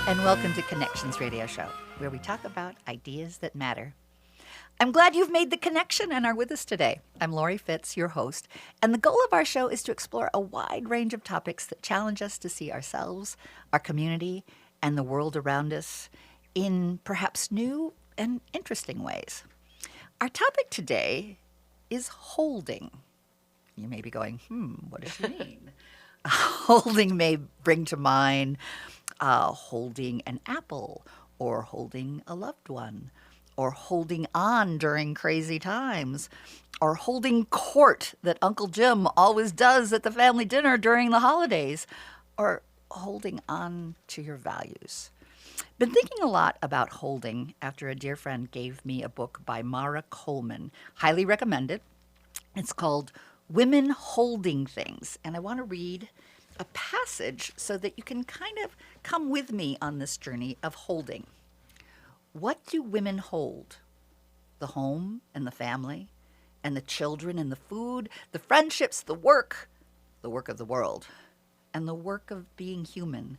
and welcome to Connections Radio Show, where we talk about ideas that matter. I'm glad you've made the connection and are with us today. I'm Laurie Fitz, your host, and the goal of our show is to explore a wide range of topics that challenge us to see ourselves, our community, and the world around us in perhaps new and interesting ways. Our topic today is holding. You may be going, what does she mean? Holding may bring to mind holding an apple, or holding a loved one, or holding on during crazy times, or holding court that Uncle Jim always does at the family dinner during the holidays, or holding on to your values. Been thinking a lot about holding after a dear friend gave me a book by Mara Coleman. Highly recommended. It's called Women Holding Things, and I want to read a passage so that you can kind of come with me on this journey of holding. What do women hold? The home and the family, and the children and the food, the friendships, the work of the world, and the work of being human,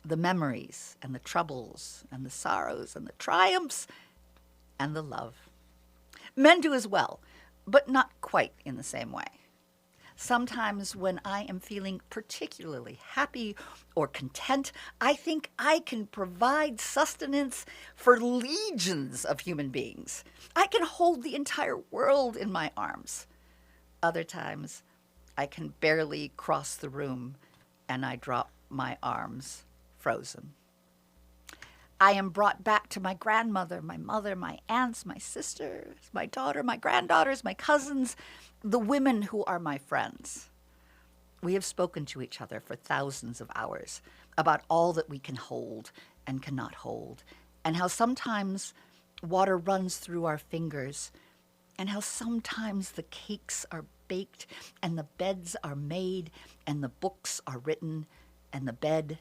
the memories and the troubles and the sorrows and the triumphs and the love. Men do as well, but not quite in the same way. Sometimes when I am feeling particularly happy or content, I think I can provide sustenance for legions of human beings. I can hold the entire world in my arms. Other times, I can barely cross the room and I drop my arms frozen. I am brought back to my grandmother, my mother, my aunts, my sisters, my daughter, my granddaughters, my cousins, the women who are my friends. We have spoken to each other for thousands of hours about all that we can hold and cannot hold, and how sometimes water runs through our fingers, and how sometimes the cakes are baked, and the beds are made, and the books are written, and the bed,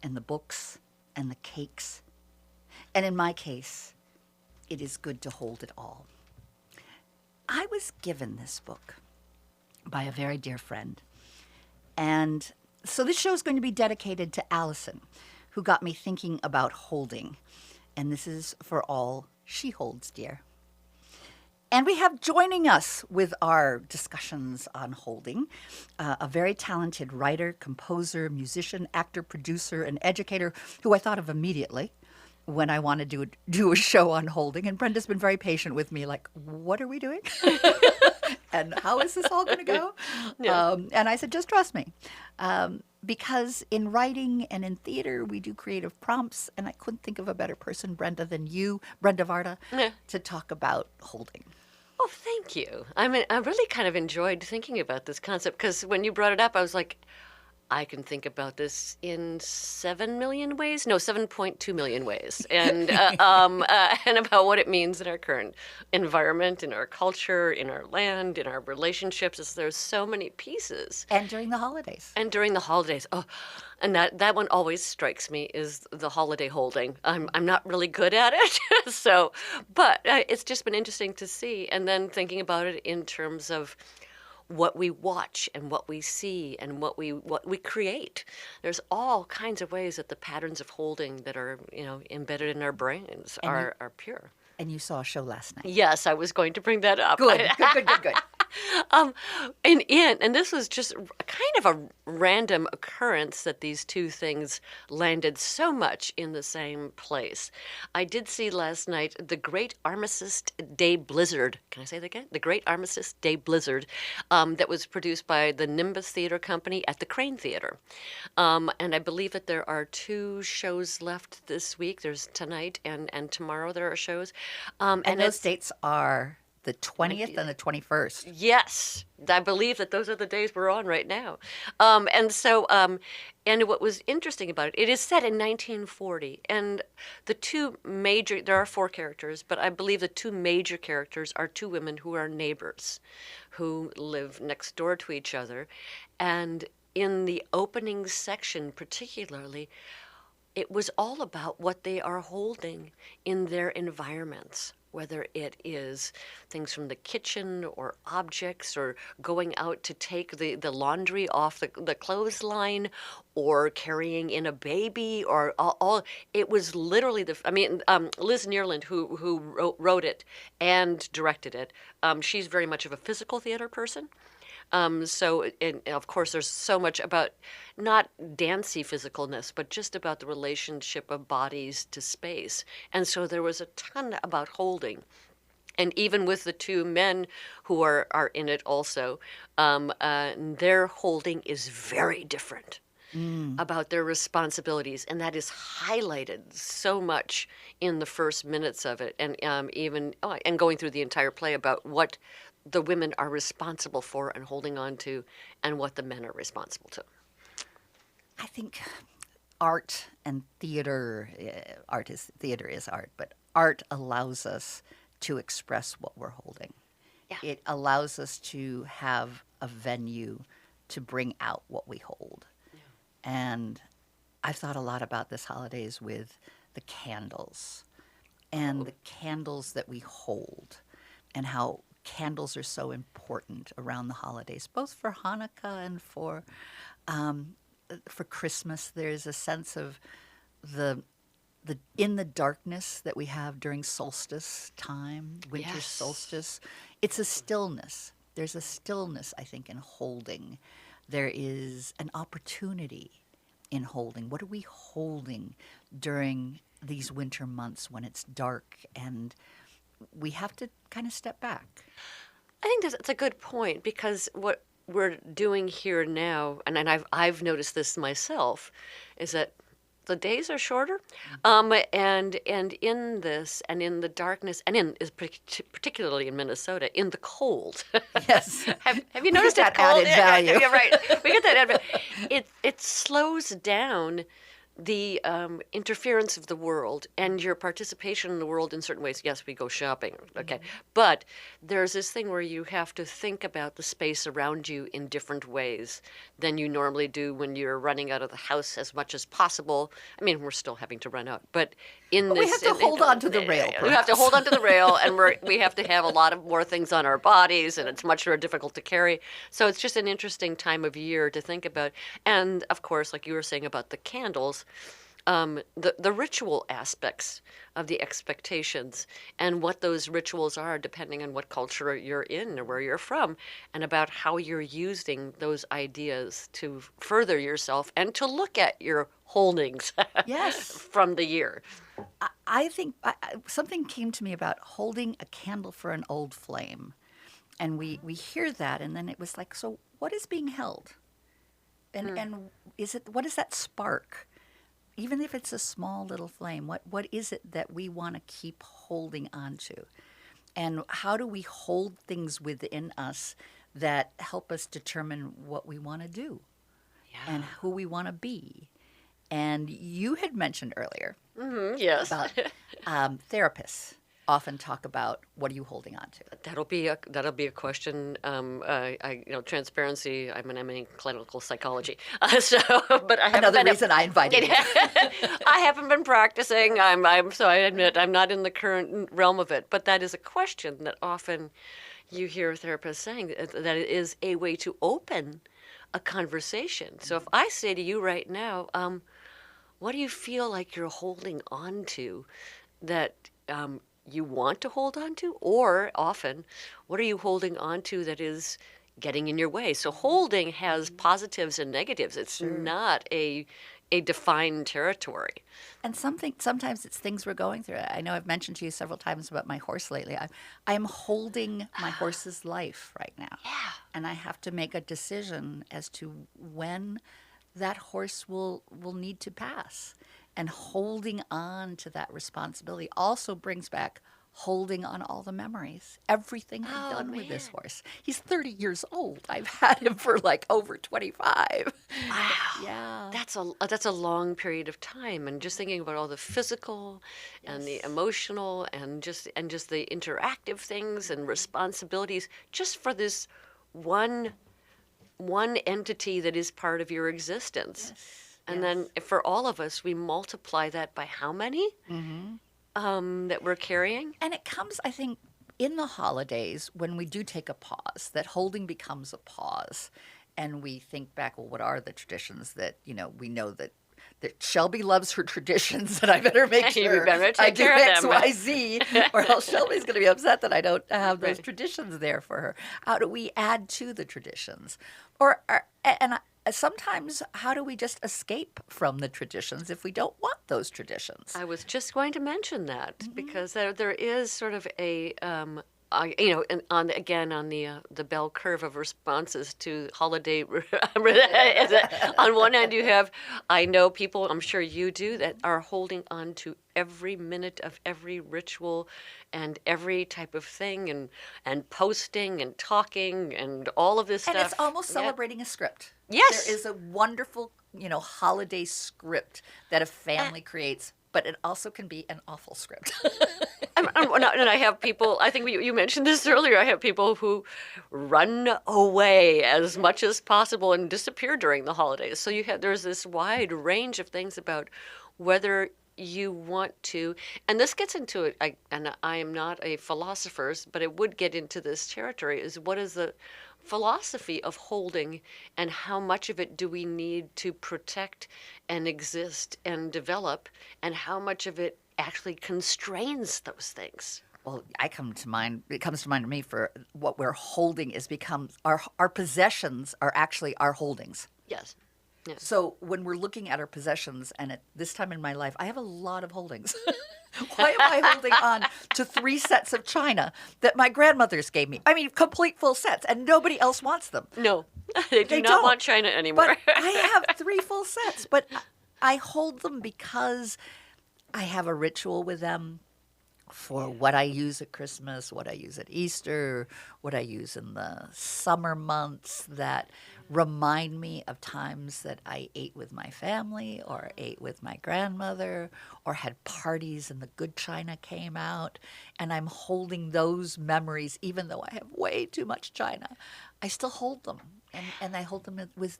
and the books, and the cakes. And in my case, it is good to hold it all. I was given this book by a very dear friend. And so this show is going to be dedicated to Allison, who got me thinking about holding. And this is for all she holds dear. And we have joining us with our discussions on holding a very talented writer, composer, musician, actor, producer, and educator who I thought of immediately when I wanted to do a show on holding. And Brenda's been very patient with me, like, what are we doing? And how is this all going to go? Yeah. And I said, just trust me. Because in writing and in theater, we do creative prompts. And I couldn't think of a better person, Brenda, than you, Brenda Varda, to talk about holding. Oh, thank you. I mean, I really kind of enjoyed thinking about this concept because when you brought it up, I was like, I can think about this in 7 million ways. No, 7.2 million ways. And and about what it means in our current environment, in our culture, in our land, in our relationships. There's so many pieces. And during the holidays. Oh, and that one always strikes me is the holiday holding. I'm not really good at it. But it's just been interesting to see. And then thinking about it in terms of what we watch and what we see and what we create. There's all kinds of ways that the patterns of holding that are, embedded in our brains are pure. And you saw a show last night. Yes, I was going to bring that up. Good. And this was just kind of a random occurrence that these two things landed so much in the same place. I did see last night the Great Armistice Day Blizzard. Can I say that again? The Great Armistice Day Blizzard that was produced by the Nimbus Theater Company at the Crane Theater. And I believe that there are 2 shows left this week. There's tonight and tomorrow there are shows. And those dates are the 20th and the 21st. Yes, I believe that those are the days we're on right now. And what was interesting about it, it is set in 1940, and there are 4 characters, but I believe the 2 major characters are 2 women who are neighbors, who live next door to each other. And in the opening section particularly, it was all about what they are holding in their environments. whether it is things from the kitchen or objects or going out to take the laundry off the clothesline or carrying in a baby or all it was literally Liz Neerland who wrote it and directed it. She's very much of a physical theater person. And of course, there's so much about not dancey physicalness, but just about the relationship of bodies to space. And so there was a ton about holding. And even with the two men who are in it also, their holding is very different about their responsibilities, and that is highlighted so much in the first minutes of it, and and going through the entire play about what the women are responsible for and holding on to, and what the men are responsible to. I think art and theater, theater is art, but art allows us to express what we're holding. Yeah. It allows us to have a venue to bring out what we hold. And I've thought a lot about this holidays with the candles and the candles that we hold and how candles are so important around the holidays, both for Hanukkah and for Christmas. There's a sense of the in the darkness that we have during solstice time, winter Yes. solstice. It's a stillness. There's a stillness, I think, in holding. There is an opportunity in holding. What are we holding during these winter months when it's dark and we have to kind of step back? I think that's a good point, because what we're doing here now, and I've noticed this myself, is that the days are shorter, and in this, and in the darkness, and particularly in Minnesota, in the cold. Yes. Have you noticed that it cold? added value. Yeah, right. We get that added value. It slows down the interference of the world and your participation in the world in certain ways. Yes, we go shopping, okay. But there's this thing where you have to think about the space around you in different ways than you normally do when you're running out of the house as much as possible. I mean, we're still having to run out, but we have to hold on to the rail. We have to hold on to the rail, and we have to have a lot of more things on our bodies, and it's much more difficult to carry. So it's just an interesting time of year to think about. And of course, like you were saying about the candles, the ritual aspects of the expectations and what those rituals are depending on what culture you're in or where you're from, and about how you're using those ideas to further yourself and to look at your holdings Yes. from the year. I think something came to me about holding a candle for an old flame. And we hear that, and then it was like, so what is being held? And what is that spark? Even if it's a small little flame, what is it that we want to keep holding on to? And how do we hold things within us that help us determine what we want to do and who we want to be? And you had mentioned earlier Yes. about therapists often talk about, what are you holding on to? That'll be a question. Transparency. I'm in clinical psychology, but I haven't Another been reason I invited you. I haven't been practicing. So I admit I'm not in the current realm of it. But that is a question that often you hear therapists saying, that it is a way to open a conversation. So if I say to you right now, what do you feel like you're holding on to that you want to hold on to? Or often, what are you holding on to that is getting in your way? So holding has positives and negatives. It's not a defined territory. And sometimes it's things we're going through. I know I've mentioned to you several times about my horse lately. I am holding my horse's life right now. Yeah. And I have to make a decision as to when that horse will need to pass. And holding on to that responsibility also brings back holding on all the memories, everything I've done with this horse. He's 30 years old. I've had him for like over 25. Wow. Yeah. That's a long period of time, and just thinking about all the physical and the emotional and just the interactive things and responsibilities just for this one entity that is part of your existence. Yes. And then for all of us, we multiply that by how many? that we're carrying. And it comes, I think, in the holidays when we do take a pause, that holding becomes a pause. And we think back, well, what are the traditions that, we know that Shelby loves her traditions, and I better make You sure better take I do care of X, them. Y, Z, or else Shelby's going to be upset that I don't have those traditions there for her. How do we add to the traditions? Sometimes, how do we just escape from the traditions if we don't want those traditions? I was just going to mention that because there is sort of a and on the bell curve of responses to holiday. On one end, you have, I know people, I'm sure you do, that are holding on to every minute of every ritual and every type of thing, and posting and talking and all of this And stuff. it's almost celebrating a script. Yes. There is a wonderful, holiday script that a family creates, but it also can be an awful script. And I have people, I think you mentioned this earlier, I have people who run away as much as possible and disappear during the holidays. So there's this wide range of things about whether you want to, and this gets into it, and I am not a philosopher, but it would get into this territory, is what is the philosophy of holding, and how much of it do we need to protect and exist and develop, and how much of it actually constrains those things. Well, it comes to mind to me for what we're holding becomes our possessions are actually our holdings. Yes. Yeah. So when we're looking at our possessions, and at this time in my life, I have a lot of holdings. Why am I holding on to 3 sets of china that my grandmothers gave me? I mean, complete full sets, and nobody else wants them. No, they do not don't want china anymore. But I have 3 full sets, but I hold them because I have a ritual with them for what I use at Christmas, what I use at Easter, what I use in the summer months that remind me of times that I ate with my family or ate with my grandmother or had parties and the good china came out. And I'm holding those memories, even though I have way too much china. I still hold them, and I hold them with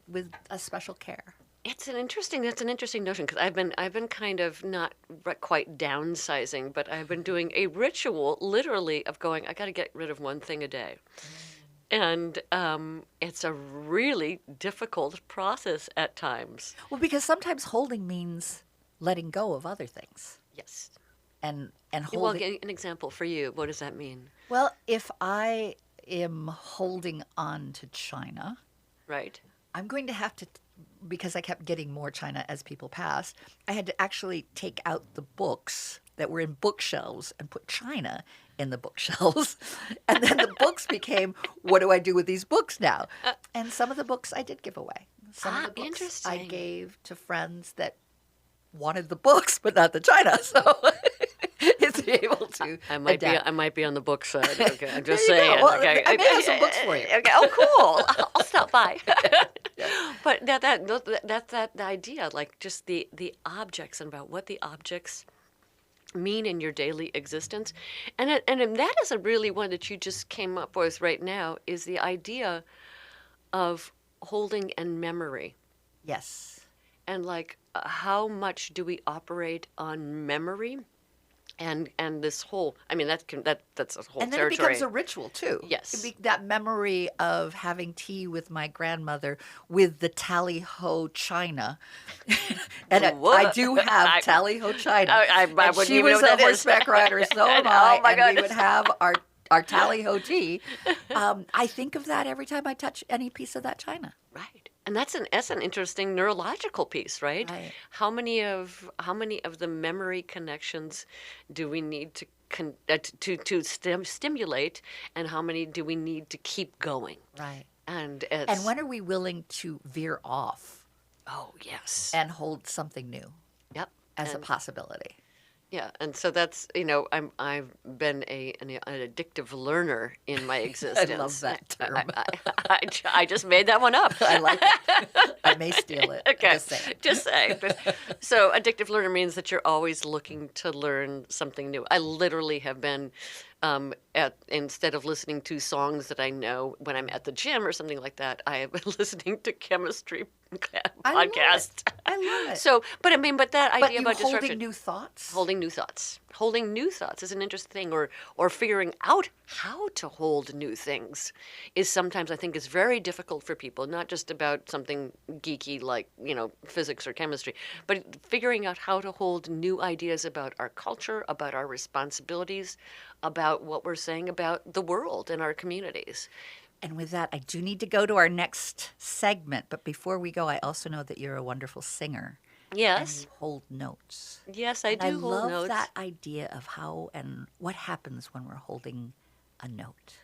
a special care. That's an interesting notion, because I've been kind of not quite downsizing, but I've been doing a ritual literally of going, I got to get rid of one thing a day. And it's a really difficult process at times. Well, because sometimes holding means letting go of other things. Yes. And Well, holding. an example for you, what does that mean? Well, if I am holding on to china, Right. I'm going to have to, because I kept getting more china as people passed, I had to actually take out the books that were in bookshelves and put china in the bookshelves. And then the books became, what do I do with these books now? And some of the books I did give away. Some of the books I interesting. gave to friends that wanted the books but not the china. So it's able to I adapt. might be on the book side. Okay, I'm just There you saying. go. Well, Okay. I may have some books for you. Okay. Oh, cool. I'll stop by. But that's that the idea, like just the objects and about what the objects mean in your daily existence, and that is a really one that you just came up with right now, is the idea of holding and memory, Yes. and like how much do we operate on memory. And this whole, I mean, that's a whole And then territory. it becomes a ritual, too. Yes. That memory of having tea with my grandmother with the tally-ho china. And I do have tally-ho china. I And wouldn't she even was know a what that is. horseback rider, so am Oh, I. my And we goodness. would have our tally-ho tea. I think of that every time I touch any piece of that china. Right. And that's an interesting neurological piece, right? Right. How many of the memory connections do we need to stimulate, and how many do we need to keep going? Right. And And when are we willing to veer off oh yes, and hold something new yep, as a and- possibility? Yeah, and so that's, I've been an addictive learner in my existence. I love that term. I just made that one up. I like it. I may steal it. Okay, Just saying. So addictive learner means that you're always looking to learn something new. I literally have been Instead of listening to songs that I know when I'm at the gym or something like that, I have been listening to chemistry I love podcasts. it. I love it. So, but that But idea you about holding disruption, new thoughts? holding new thoughts is an interesting thing, or figuring out how to hold new things is sometimes, I think, is very difficult for people. Not just about something geeky like physics or chemistry, but figuring out how to hold new ideas about our culture, about our responsibilities, about what we're saying about the world and our communities. And with that, I do need to go to our next segment. But before we go, I also know that you're a wonderful singer. And Yes. you hold notes. Yes, I And do hold love notes. that idea of how and what happens when we're holding a note.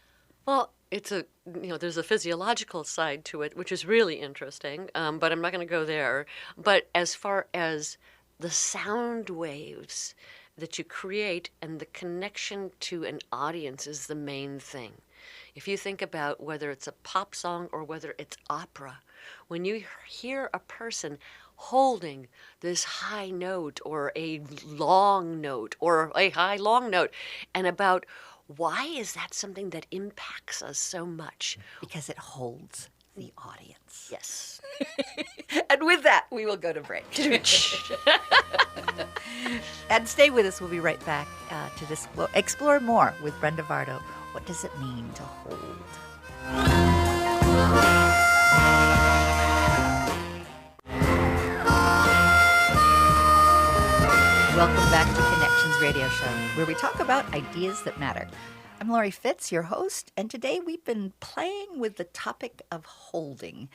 Well, there's a physiological side to it, which is really interesting, but I'm not going to go there. But as far as the sound waves that you create and the connection to an audience is the main thing. If you think about whether it's a pop song or whether it's opera, when you hear a person holding this high note or a long note or a high long note, and about why is that something that impacts us so much? Because it holds the audience. Yes. And with that, we will go to break. And stay with us. We'll be right back to explore more with Brenda Varda. What does it mean to hold? Welcome back to Connections Radio Show, where we talk about ideas that matter. I'm Laurie Fitz, your host, and today we've been playing with the topic of holding.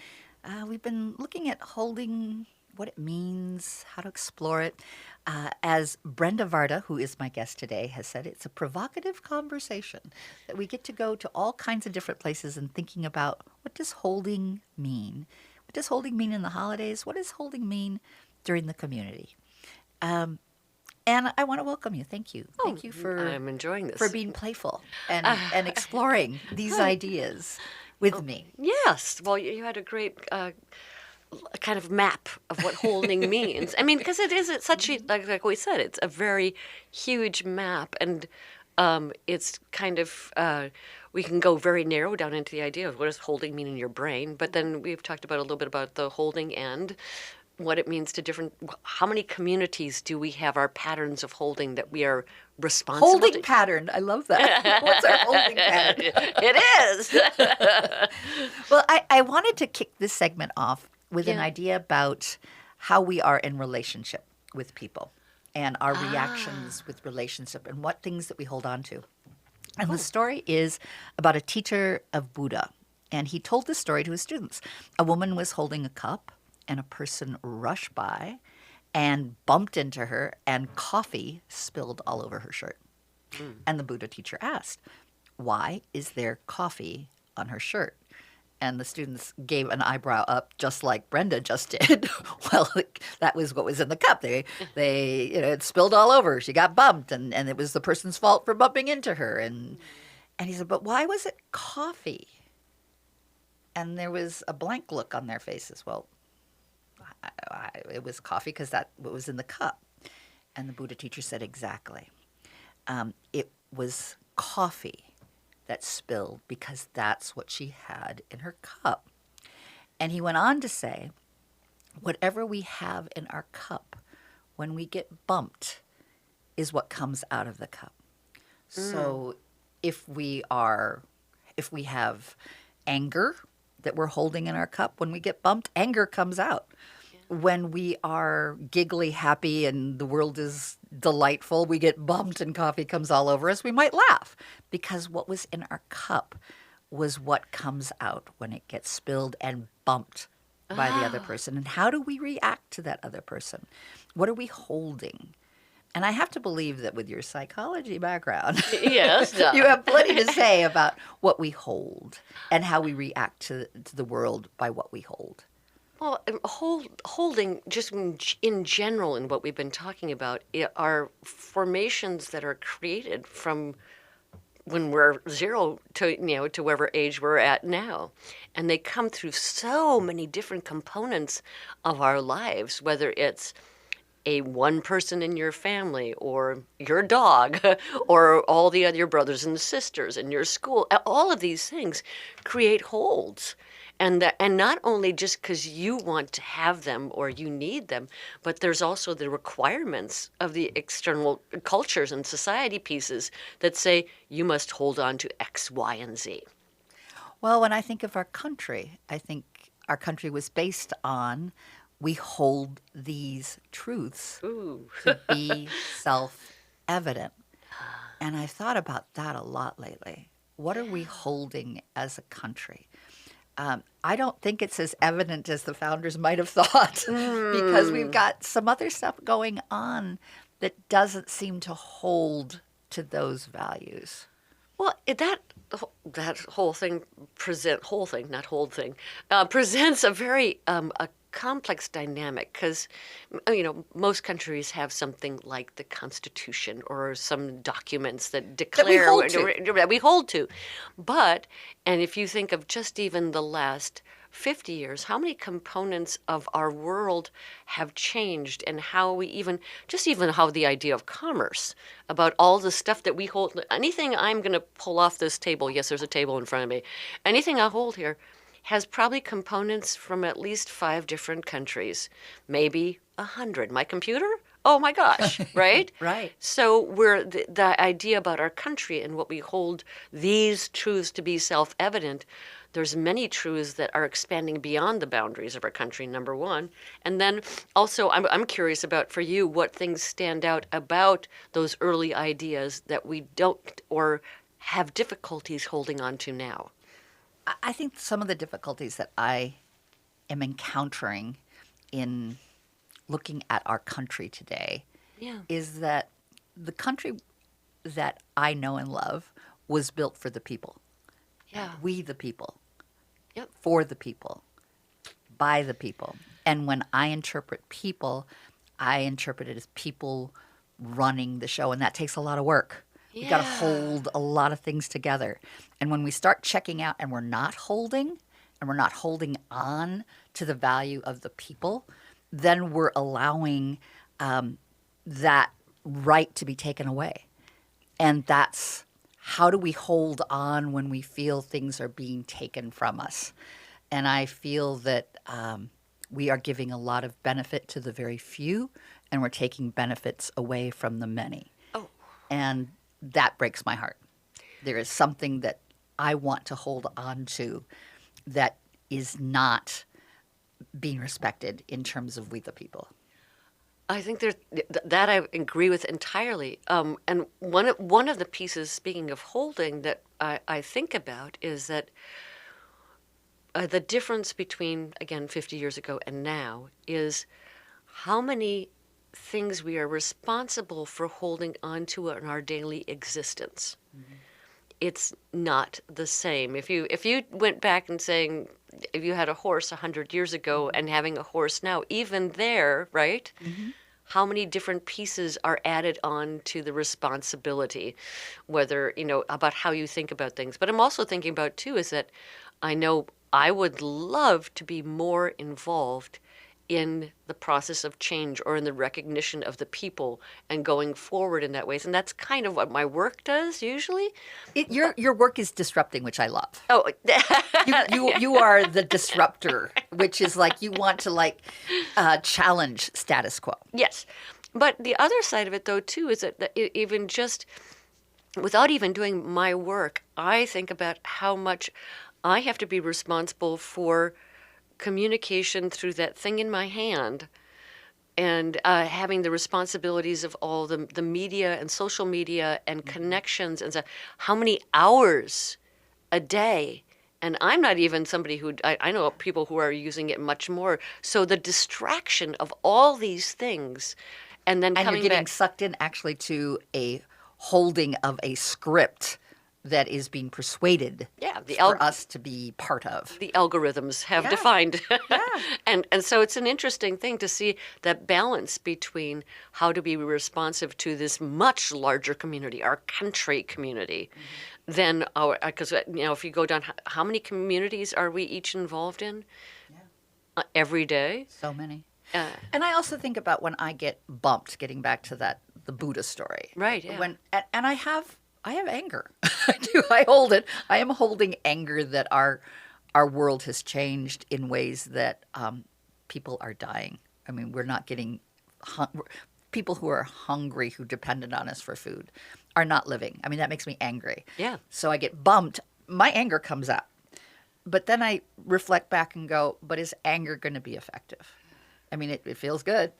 We've been looking at holding, what it means, how to explore it. As Brenda Varda, who is my guest today, has said, it's a provocative conversation that we get to go to all kinds of different places and thinking about what does holding mean? What does holding mean in the holidays? What does holding mean during the community? And I want to welcome you. Thank you. Thank you for I'm enjoying this. for being playful and exploring these ideas with me. Yes. Well, you had a great kind of map of what holding means. I mean, because it's such a, like we said, it's a very huge map, and it's kind of we can go very narrow down into the idea of what does holding mean in your brain, but then we've talked about a little bit about the holding and what it means to how many communities do we have our patterns of holding that we are responsible Holding pattern. I love that. What's our holding pattern? It is. Well, I wanted to kick this segment off with an idea about how we are in relationship with people and our reactions with relationship and what things that we hold on to. And the story is about a teacher of Buddha. And he told this story to his students. A woman was holding a cup, and a person rushed by and bumped into her, and coffee spilled all over her shirt. And the Buddha teacher asked, "Why is there coffee on her shirt?" And the students gave an eyebrow up, just like Brenda just did. Well, that was what was in the cup. It spilled all over. She got bumped, and it was the person's fault for bumping into her. And he said, "But why was it coffee?" And there was a blank look on their faces. Well, it was coffee because that was in the cup. And the Buddha teacher said, exactly. It was coffee that spilled because that's what she had in her cup. And he went on to say, whatever we have in our cup, when we get bumped, is what comes out of the cup. So if we have anger that we're holding in our cup, when we get bumped, anger comes out. When we are giggly, happy, and the world is delightful, we get bumped and coffee comes all over us, we might laugh because what was in our cup was what comes out when it gets spilled and bumped by the other person. And how do we react to that other person? What are we holding? And I have to believe that with your psychology background, Yes, you have plenty to say about what we hold and how we react to the world by what we hold. Well, holding just in general in what we've been talking about are formations that are created from when we're 0 to whatever age we're at now. And they come through so many different components of our lives, whether it's a one person in your family or your dog or all the other your brothers and sisters in your school. All of these things create holds. And not only just because you want to have them or you need them, but there's also the requirements of the external cultures and society pieces that say you must hold on to X, Y, and Z. Well, when I think of our country, I think our country was based on we hold these truths Ooh. to be self evident. And I've thought about that a lot lately. What are we holding as a country? I don't think it's as evident as the founders might have thought because we've got some other stuff going on that doesn't seem to hold to those values. Well, that whole thing not whole thing, presents a very a complex dynamic because most countries have something like the Constitution or some documents that declare that we hold to, and if you think of just even the last 50 years, how many components of our world have changed and how we even how the idea of commerce, about all the stuff that we hold, anything I'm going to pull off this table, yes, there's a table in front of me, anything I hold here has probably components from at least 5 different countries, maybe 100. My computer? Oh my gosh, right? Right. So the idea about our country and what we hold these truths to be self-evident, there's many truths that are expanding beyond the boundaries of our country, number one. And then also I'm curious about, for you, what things stand out about those early ideas that we don't or have difficulties holding on to now. I think some of the difficulties that I am encountering in looking at our country today is that the country that I know and love was built for the people. Yeah. We the people. Yep. For the people. By the people. And when I interpret people, I interpret it as people running the show, and that takes a lot of work. We've got to hold a lot of things together. And when we start checking out and we're not holding on to the value of the people, then we're allowing that right to be taken away. And that's, how do we hold on when we feel things are being taken from us? And I feel that we are giving a lot of benefit to the very few, and we're taking benefits away from the many. Oh. And that breaks my heart. There is something that I want to hold on to that is not being respected in terms of we the people. I think that I agree with entirely. And one of the pieces, speaking of holding, that I think about is that the difference between, again, 50 years ago and now is how many things we are responsible for holding on to in our daily existence. Mm-hmm. It's not the same. If you went back and saying, if you had a horse 100 years ago and having a horse now, even there, right? Mm-hmm. How many different pieces are added on to the responsibility, whether, about how you think about things. But I'm also thinking about, too, is that I know I would love to be more involved in the process of change or in the recognition of the people and going forward in that way. And that's kind of what my work does usually. Your work is disrupting, which I love. Oh, you are the disruptor, which is like you want to challenge status quo. Yes. But the other side of it, though, too, is that even just without even doing my work, I think about how much I have to be responsible for communication through that thing in my hand, and having the responsibilities of all the media and social media and connections, and so how many hours a day. And I'm not even somebody who, I know people who are using it much more. So the distraction of all these things, and then coming you're getting back, sucked in actually to a holding of a script that is being persuaded for us to be part of. The algorithms have defined. And so it's an interesting thing to see that balance between how to be responsive to this much larger community, our country community, than our, because, if you go down, how many communities are we each involved in? Every day? So many. And I also think about when I get bumped, getting back to the Buddha story. Right, yeah. And I have anger. I do. I hold it. I am holding anger that our world has changed in ways that people are dying. I mean, we're not getting people who are hungry, who depended on us for food, are not living. I mean, that makes me angry. Yeah. So I get bumped. My anger comes out. But then I reflect back and go, but is anger going to be effective? I mean, it feels good.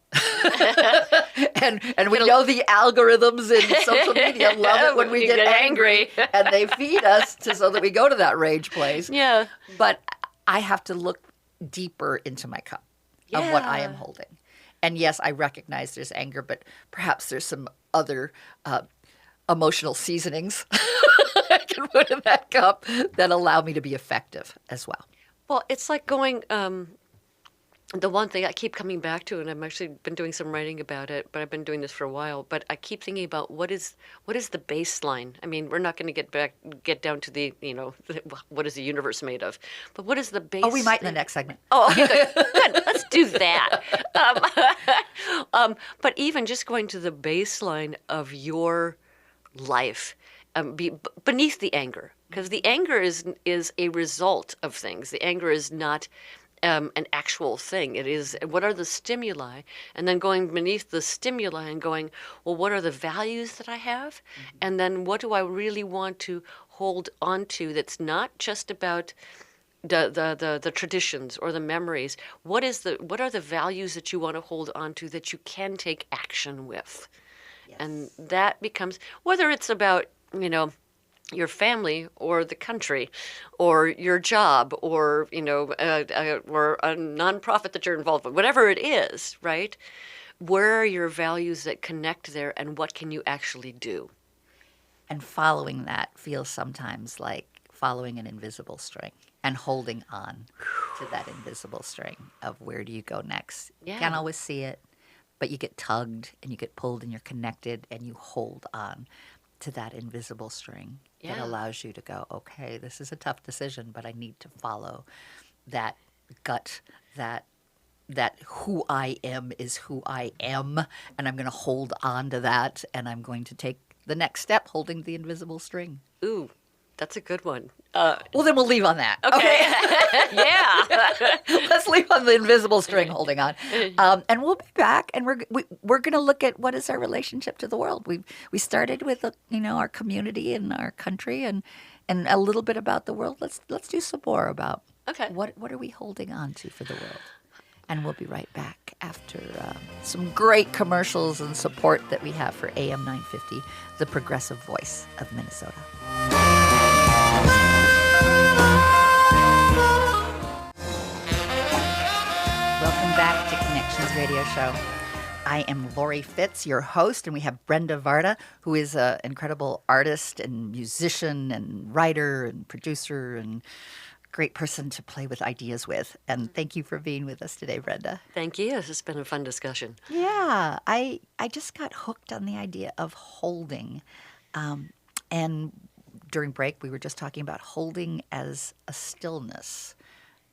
and we know the algorithms in social media love it when we get angry. And they feed us so that we go to that rage place. Yeah. But I have to look deeper into my cup of what I am holding. And yes, I recognize there's anger, but perhaps there's some other emotional seasonings I can put in that cup that allow me to be effective as well. Well, it's like going, the one thing I keep coming back to, and I've actually been doing some writing about it, but I've been doing this for a while, but I keep thinking about what is the baseline? I mean, we're not going to get down to the, what is the universe made of? But what is the base? Oh, we might in the next segment. Oh, okay, good. Let's do that. But even just going to the baseline of your life, beneath the anger, because the anger is a result of things. The anger is not an actual thing. It is, what are the stimuli? And then going beneath the stimuli and going, well, what are the values that I have? Mm-hmm. And then what do I really want to hold on to that's not just about the traditions or the memories? What are the values that you want to hold on to that you can take action with? Yes. And that becomes, whether it's about, your family or the country or your job or, or a nonprofit that you're involved with, whatever it is, right? Where are your values that connect there, and what can you actually do? And following that feels sometimes like following an invisible string and holding on to that invisible string of where do you go next. Yeah. You can't always see it, but you get tugged and you get pulled and you're connected and you hold on to that invisible string that allows you to go, okay, this is a tough decision, but I need to follow that gut, that who I am is who I am, and I'm going to hold on to that, and I'm going to take the next step holding the invisible string. Ooh, that's a good one. Well, then we'll leave on that. Okay. Yeah. Let's leave on the invisible string holding on. And we'll be back, and we're going to look at what is our relationship to the world. We started with our community and our country and a little bit about the world. Let's do some more about what are we holding on to for the world. And we'll be right back after some great commercials and support that we have for AM 950, the progressive voice of Minnesota. Welcome back to Connections Radio Show. I am Laurie Fitz, your host, and we have Brenda Varda, who is an incredible artist and musician and writer and producer and great person to play with ideas with. And thank you for being with us today, Brenda. Thank you. This has been a fun discussion. Yeah, I just got hooked on the idea of holding. And during break, we were just talking about holding as a stillness.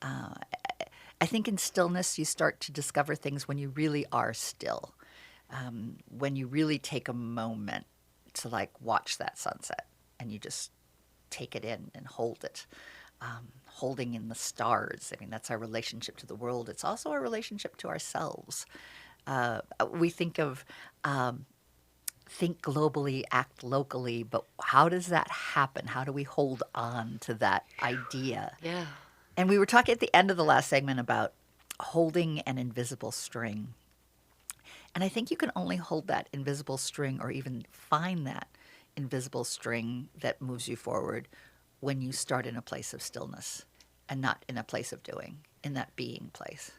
I think in stillness, you start to discover things when you really are still, when you really take a moment to watch that sunset and you just take it in and hold it. Holding in the stars. I mean, that's our relationship to the world. It's also our relationship to ourselves. We think of think globally, act locally, but how does that happen? How do we hold on to that idea? Yeah. And we were talking at the end of the last segment about holding an invisible string. And I think you can only hold that invisible string or even find that invisible string that moves you forward when you start in a place of stillness and not in a place of doing, in that being place.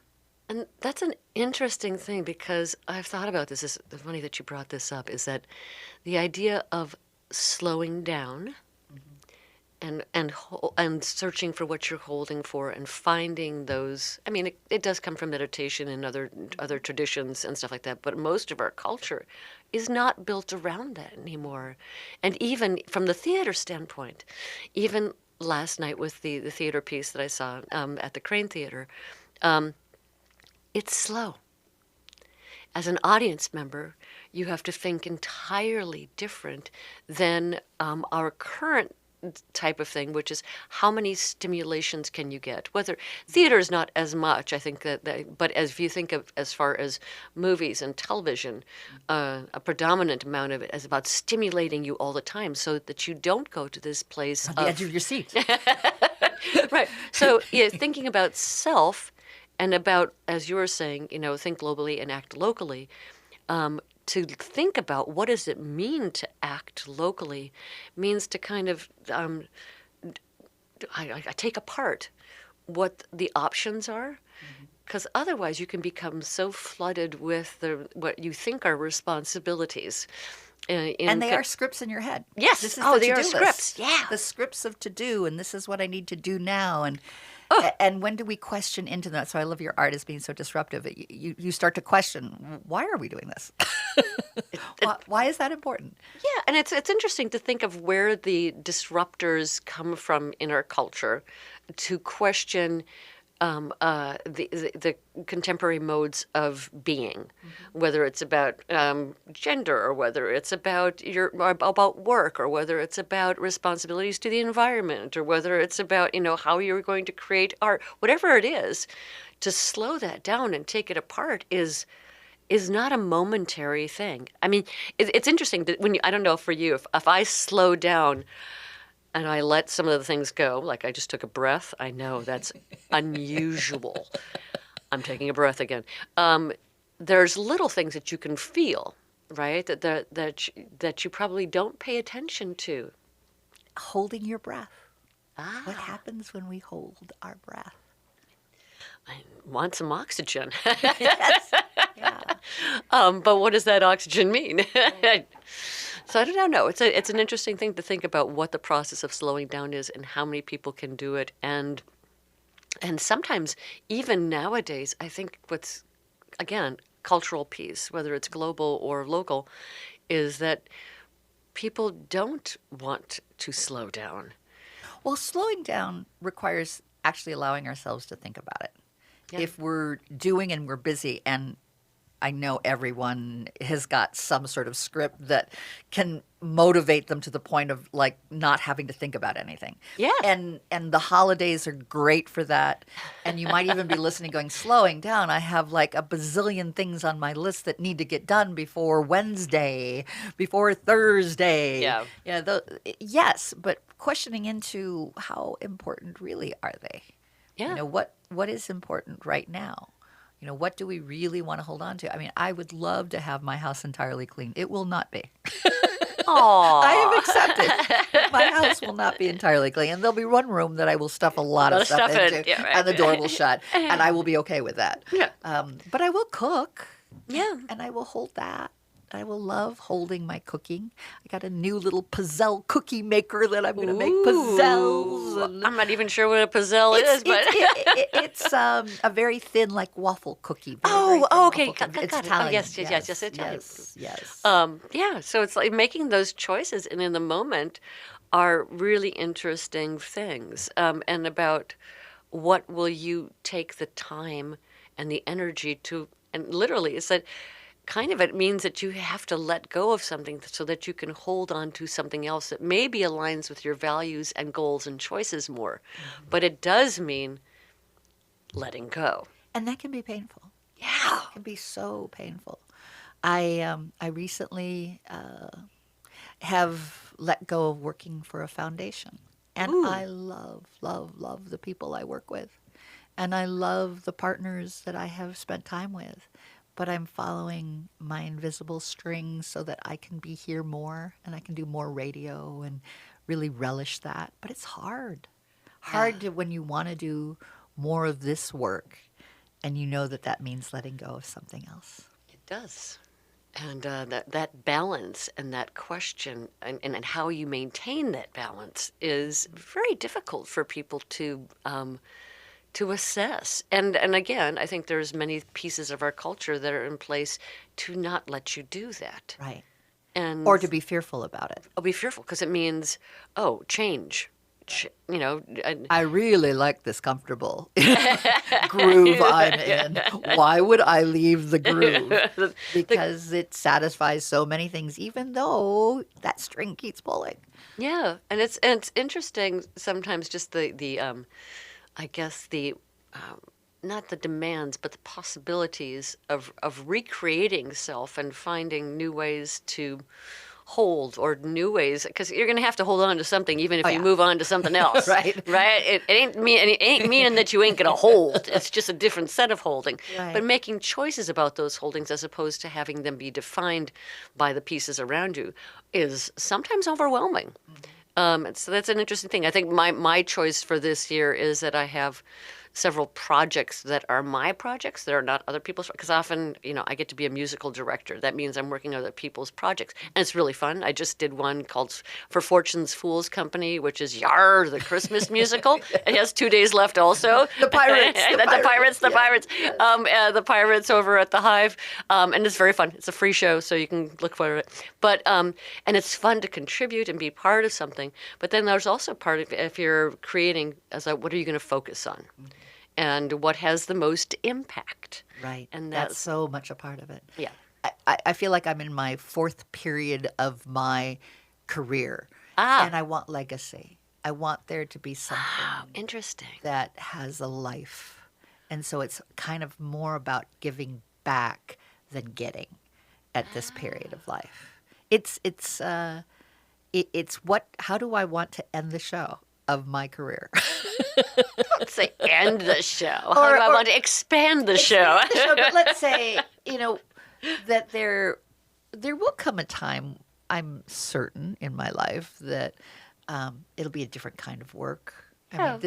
And that's an interesting thing because I've thought about this. It's funny that you brought this up, is that the idea of slowing down and searching for what you're holding for and finding those. I mean, it does come from meditation and other traditions and stuff like that, but most of our culture is not built around that anymore. And even from the theater standpoint, even last night with the theater piece that I saw at the Crane Theater, it's slow. as an audience member, you have to think entirely different than our current type of thing, which is how many stimulations can you get? Whether theater is not as much, I think but as if you think of as far as movies and television, a predominant amount of it is about stimulating you all the time, so that you don't go to this place On the edge of your seat. right. So yeah, thinking about self and about, as you were saying, think globally and act locally. To think about what does it mean to act locally means to kind of I take apart what the options are, because otherwise you can become so flooded with what you think are responsibilities. And they are scripts in your head. Yes. This is Oh, the they are to-do scripts. list. Yeah. The scripts of to do, and this is what I need to do now. And when do we question into that? So I love your art as being so disruptive. You start to question, why are we doing this? Why is that important? Yeah, and it's interesting to think of where the disruptors come from in our culture, to question the contemporary modes of being, whether it's about gender, or whether it's about about work, or whether it's about responsibilities to the environment, or whether it's about how you're going to create art, whatever it is. To slow that down and take it apart is not a momentary thing. I mean, it's interesting that I don't know for you, if I slow down and I let some of the things go, like I just took a breath. I know that's unusual. I'm taking a breath again. There's little things that you can feel, right? That you probably don't pay attention to. Holding your breath. Ah. What happens when we hold our breath? I want some oxygen. Yes. Yeah. But what does that oxygen mean? So I don't know. It's an interesting thing to think about what the process of slowing down is and how many people can do it. And sometimes, even nowadays, I think what's, again, cultural piece, whether it's global or local, is that people don't want to slow down. Well, slowing down requires actually allowing ourselves to think about it. Yeah. If we're doing and we're busy, and I know everyone has got some sort of script that can motivate them to the point of like not having to think about anything. Yeah. And the holidays are great for that. And you might even be listening going, slowing down. I have like a bazillion things on my list that need to get done before Wednesday, before Thursday. Yeah. Yes, but questioning into how important really are they? Yeah. What is important right now? What do we really want to hold on to? I mean, I would love to have my house entirely clean. It will not be. Aww. I have accepted. My house will not be entirely clean. And there'll be one room that I will stuff a lot of stuff into, yeah, right. and the door will shut, and I will be okay with that. Yeah. But I will cook. Yeah. And I will hold that. I will love holding my cooking. I got a new little pizzelle cookie maker that I'm going to make pizzelles. And I'm not even sure what a pizzelle is, but it's a very thin, like waffle cookie. Very okay. waffle cookie. It's Got it. Italian. Yes, Italian. Yes. Yeah, so it's like making those choices, and in the moment are really interesting things, and about what will you take the time and the energy to, and literally it's that kind of, it means that you have to let go of something so that you can hold on to something else that maybe aligns with your values and goals and choices more. But it does mean letting go. And that can be painful. Yeah. It can be so painful. I recently have let go of working for a foundation. And Ooh. I love, love, love the people I work with. And I love the partners that I have spent time with. But I'm following my invisible strings so that I can be here more and I can do more radio and really relish that. But it's hard. Hard when you want to do more of this work and you know that means letting go of something else. It does. And that balance and that question and how you maintain that balance is very difficult for people to assess. And again, I think there's many pieces of our culture that are in place to not let you do that. Right. And Or to be fearful about it. be fearful because it means, change. I really like this comfortable groove I'm in. Why would I leave the groove? Because it satisfies so many things, even though that string keeps pulling. Yeah, and it's interesting sometimes just the I guess the not the demands but the possibilities of recreating self and finding new ways to hold or new ways, because you're going to have to hold on to something even if you move on to something else. Right. It ain't meaning that you ain't going to hold. It's just a different set of holding. Right. But making choices about those holdings as opposed to having them be defined by the pieces around you is sometimes overwhelming. So that's an interesting thing. I think my choice for this year is that I have several projects that are my projects that are not other people's, because often I get to be a musical director. That means I'm working on other people's projects, and it's really fun. I just did one called For Fortune's Fools Company, which is Yar, the Christmas musical. It has 2 days left also. The Pirates. The Pirates over at the Hive, and it's very fun. It's a free show, so you can look for it. But and it's fun to contribute and be part of something. But then there's also part of, if you're creating, what are you going to focus on? And what has the most impact? Right. And that's so much a part of it. Yeah. I feel like I'm in my fourth period of my career. And I want legacy. I want there to be something interesting that has a life. And so it's kind of more about giving back than getting at this period of life. How do I want to end the show of my career? Let's say end the show. How do I want to expand the show? But let's say, that there will come a time, I'm certain, in my life that it'll be a different kind of work. I mean,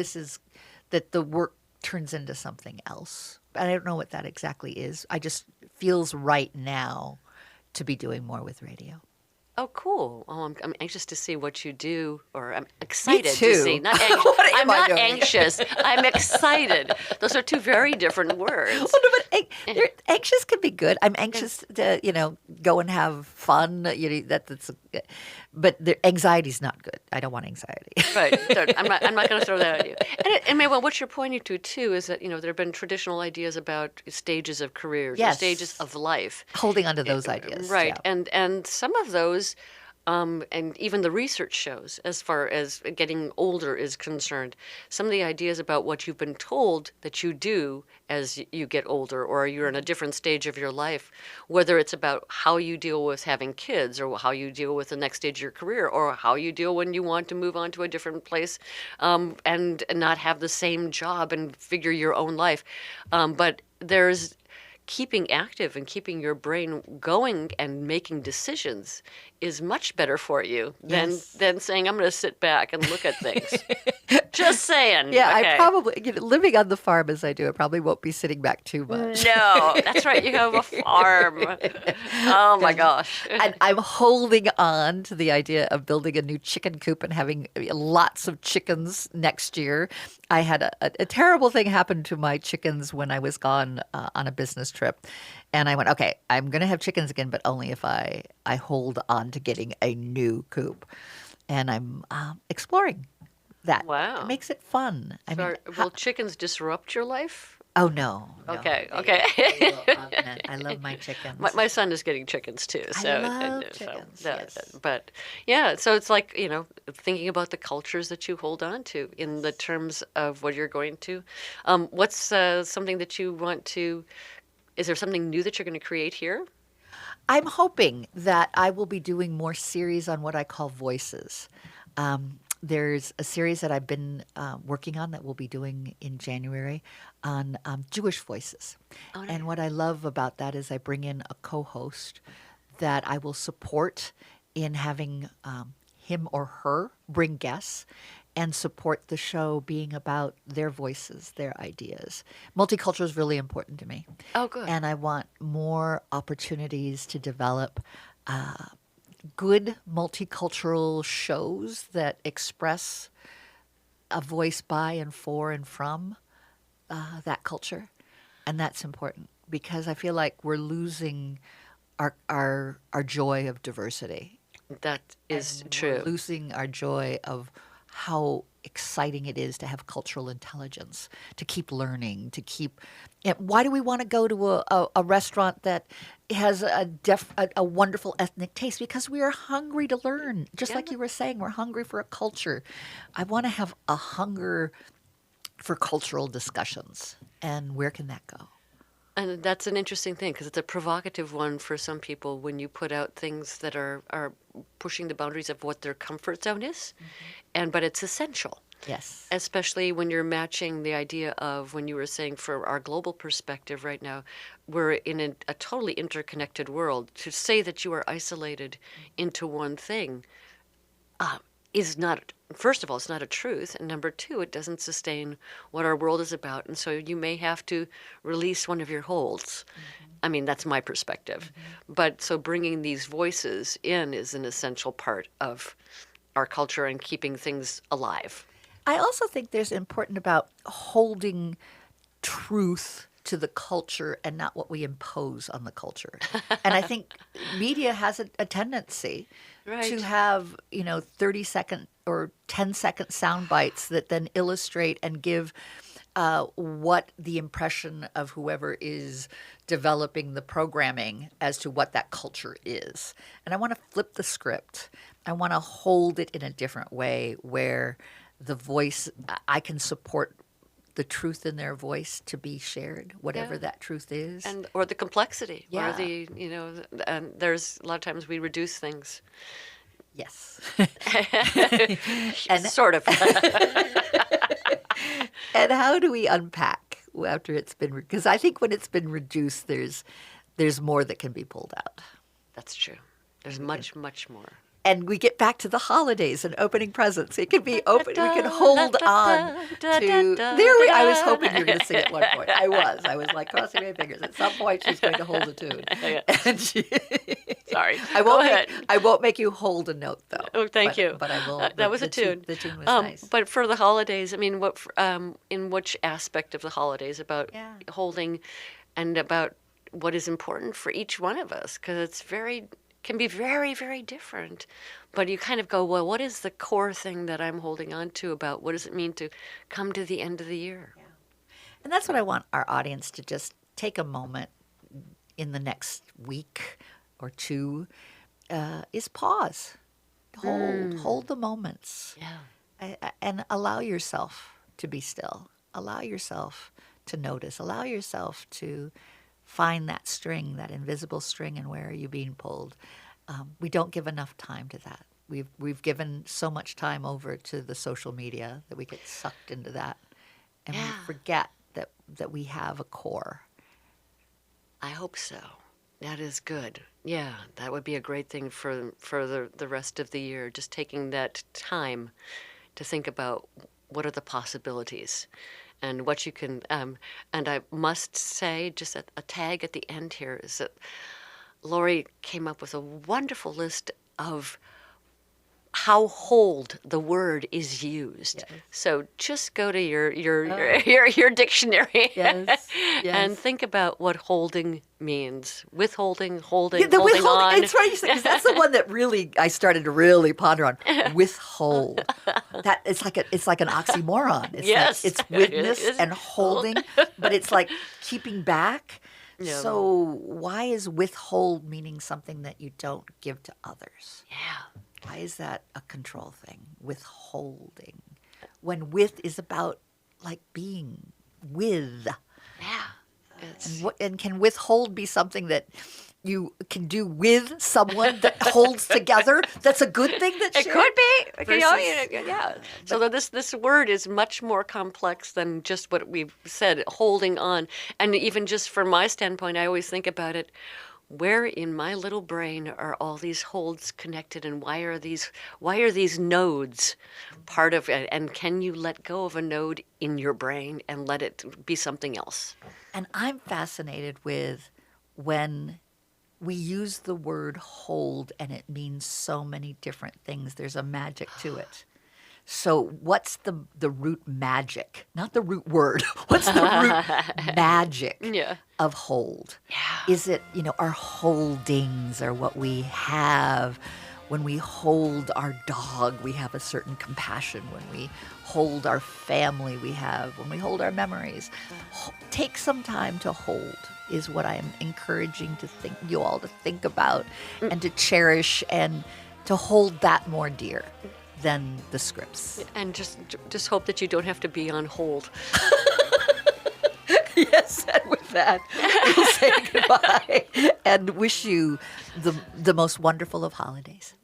that the work turns into something else. I don't know what that exactly is. I just feels right now to be doing more with radio. Oh, cool. Oh, I'm anxious to see what you do, or I'm excited Me too. to see. Not I'm not anxious. I'm excited. Those are two very different words. Well, no, but anxious can be good. I'm anxious to, go and have fun. But anxiety's not good. I don't want anxiety. Right. So I'm not going to throw that at you. And what you're pointing to too is that there have been traditional ideas about stages of careers, or stages of life. Holding on to those ideas, right? Yeah. And some of those. And even the research shows, as far as getting older is concerned, some of the ideas about what you've been told that you do as you get older, or you're in a different stage of your life, whether it's about how you deal with having kids, or how you deal with the next stage of your career, or how you deal when you want to move on to a different place and not have the same job and figure your own life. But there's keeping active and keeping your brain going and making decisions is much better for you than saying, I'm going to sit back and look at things. Just saying. Yeah, okay. I probably, living on the farm as I do, I probably won't be sitting back too much. No, that's right. You have a farm. Oh, my gosh. And I'm holding on to the idea of building a new chicken coop and having lots of chickens next year. I had a terrible thing happen to my chickens when I was gone on a business trip. And I went, okay, I'm going to have chickens again, but only if I hold on to getting a new coop. And I'm exploring that. Wow. It makes it fun. Will chickens disrupt your life? Oh, no. Okay. They will augment. I love my chickens. My son is getting chickens too. So, I love chickens, yes. But yeah, so it's like, thinking about the cultures that you hold on to in the terms of what you're going to. What's something that you want to, is there something new that you're going to create here? I'm hoping that I will be doing more series on what I call voices. There's a series that I've been working on that we'll be doing in January on Jewish voices. Oh, nice. And what I love about that is I bring in a co-host that I will support in having him or her bring guests and support the show being about their voices, their ideas. Multicultural is really important to me. Oh, good. And I want more opportunities to develop good multicultural shows that express a voice by and for and from that culture. And that's important because I feel like we're losing our joy of diversity. That is and true. We're losing our joy of how exciting it is to have cultural intelligence, to keep learning, to keep. Why do we want to go to a restaurant that has a wonderful ethnic taste? Because we are hungry to learn. Just like you were saying, we're hungry for a culture. I want to have a hunger for cultural discussions. And where can that go? And that's an interesting thing because it's a provocative one for some people when you put out things that are pushing the boundaries of what their comfort zone is, but it's essential. Yes. Especially when you're matching the idea of when you were saying for our global perspective right now, we're in a totally interconnected world. To say that you are isolated into one thing is not, first of all, it's not a truth. And number two, it doesn't sustain what our world is about. And so you may have to release one of your holds. I mean, that's my perspective. But so bringing these voices in is an essential part of our culture and keeping things alive. I also think there's important about holding truth to the culture and not what we impose on the culture. And I think media has a tendency to have, 30-second or 10-second sound bites that then illustrate and give what the impression of whoever is developing the programming as to what that culture is. And I want to flip the script. I want to hold it in a different way where the voice, I can support the truth in their voice to be shared, whatever that truth is. Or the complexity. Or the, and there's a lot of times we reduce things. Yes. And sort of. And how do we unpack after it's been, because I think when it's been reduced, there's more that can be pulled out. That's true. There's much, much more. And we get back to the holidays and opening presents. It can be open. We can hold on to. I was hoping you were going to sing at one point. I was like crossing my fingers. At some point, she's going to hold a tune. And Sorry. I won't make you hold a note though. Oh, thank you. But I will. That was a tune. The tune was nice. But for the holidays, I mean, in which aspect of the holidays about holding, and about what is important for each one of us, because can be very, very different. But you kind of go, well, what is the core thing that I'm holding on to about what does it mean to come to the end of the year? Yeah. And that's what I want our audience to just take a moment in the next week or two, is pause. Hold the moments. Yeah. And allow yourself to be still. Allow yourself to notice. Allow yourself to find that string, that invisible string, and where are you being pulled? We don't give enough time to that. We've given so much time over to the social media that we get sucked into that, and we forget that we have a core. I hope so. That is good. Yeah, that would be a great thing for the rest of the year. Just taking that time to think about what are the possibilities. And what you can, and I must say, just a tag at the end here, is that Laurie came up with a wonderful list of how hold the word is used. Yes. So just go to your dictionary and think about what holding means. Withholding, holding, holding on. It's right, because that's the one that really I started to really ponder on. Withhold. That it's like an oxymoron. It's yes, it's witness and holding, but it's like keeping back. Yeah. So why is withhold meaning something that you don't give to others? Yeah. Why is that a control thing? Withholding. When with is about like being with. Yeah. And can withhold be something that you can do with someone that holds together? That's a good thing. It could be. Yeah. So this word is much more complex than just what we've said, holding on. And even just from my standpoint, I always think about it. Where in my little brain are all these holds connected, and why are these nodes part of it? And can you let go of a node in your brain and let it be something else? And I'm fascinated with when we use the word hold and it means so many different things. There's a magic to it. So what's the root magic? Not the root word. What's the root magic of hold? Yeah. Is it, our holdings are what we have? When we hold our dog, we have a certain compassion. When we hold our family, when we hold our memories. Take some time to hold is what I am encouraging you all to think about and to cherish and to hold that more dear than the scripts. And just hope that you don't have to be on hold. Yes, and with that, we'll say goodbye and wish you the most wonderful of holidays.